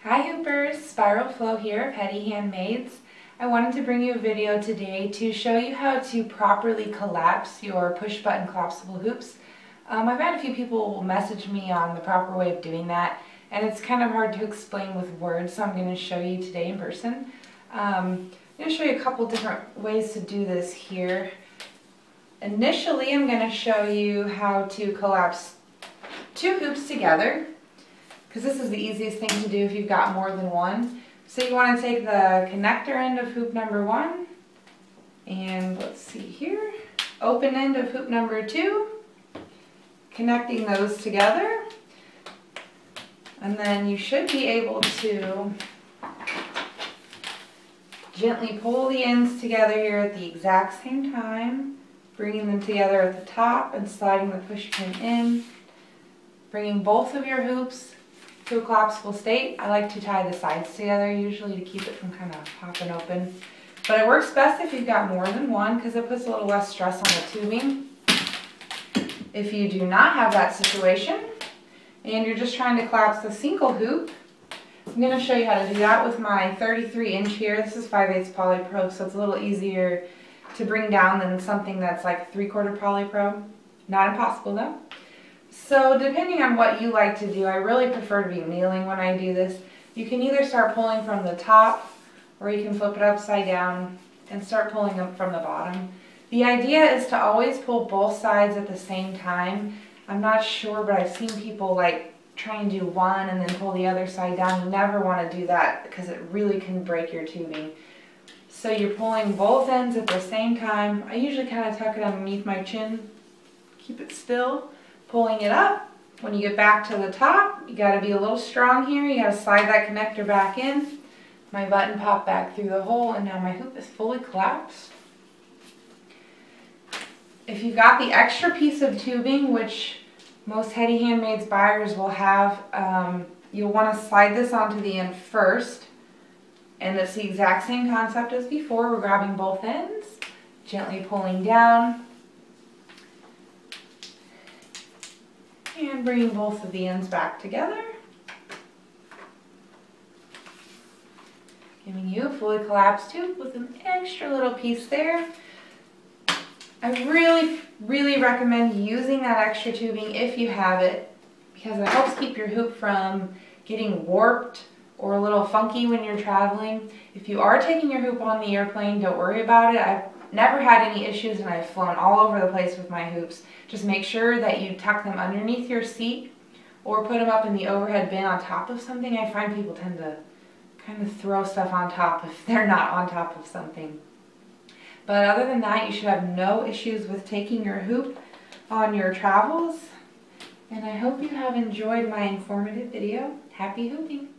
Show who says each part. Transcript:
Speaker 1: Hi Hoopers, Spiral Flow here of Heady Handmaids. I wanted to bring you a video today to show you how to properly collapse your push button collapsible hoops. I've had a few people message me on the proper way of doing that, and it's kind of hard to explain with words, so I'm going to show you today in person. I'm going to show you a couple different ways to do this here. Initially, I'm going to show you how to collapse two hoops together, because this is the easiest thing to do if you've got more than one. So you want to take the connector end of hoop number 1, and let's see here, open end of hoop number 2, connecting those together, and then you should be able to gently pull the ends together here at the exact same time, bringing them together at the top and sliding the push pin in, bringing both of your hoops to a collapsible state. I like to tie the sides together usually to keep it from kind of popping open. But it works best if you've got more than one because it puts a little less stress on the tubing. If you do not have that situation and you're just trying to collapse a single hoop, I'm going to show you how to do that with my 33-inch here. This is 5/8 polypro, so it's a little easier to bring down than something that's like 3/4 polypro. Not impossible though. So depending on what you like to do, I really prefer to be kneeling when I do this. You can either start pulling from the top, or you can flip it upside down and start pulling up from the bottom. The idea is to always pull both sides at the same time. I'm not sure, but I've seen people like try and do one and then pull the other side down. You never want to do that because it really can break your tubing. So you're pulling both ends at the same time. I usually kind of tuck it underneath my chin, keep it still. Pulling it up. When you get back to the top, you got to be a little strong here. You got to slide that connector back in. My button popped back through the hole, and now my hoop is fully collapsed. If you've got the extra piece of tubing, which most Heady Handmaids buyers will have, you'll want to slide this onto the end first. And it's the exact same concept as before. We're grabbing both ends, gently pulling down, and bringing both of the ends back together, giving you a fully collapsed hoop with an extra little piece there. I really recommend using that extra tubing if you have it, because it helps keep your hoop from getting warped or a little funky when you're traveling. If you are taking your hoop on the airplane, don't worry about it. I've never had any issues and I've flown all over the place with my hoops. Just make sure that you tuck them underneath your seat or put them up in the overhead bin on top of something. I find people tend to kind of throw stuff on top if they're not on top of something. But other than that, you should have no issues with taking your hoop on your travels. And I hope you have enjoyed my informative video. Happy hooping!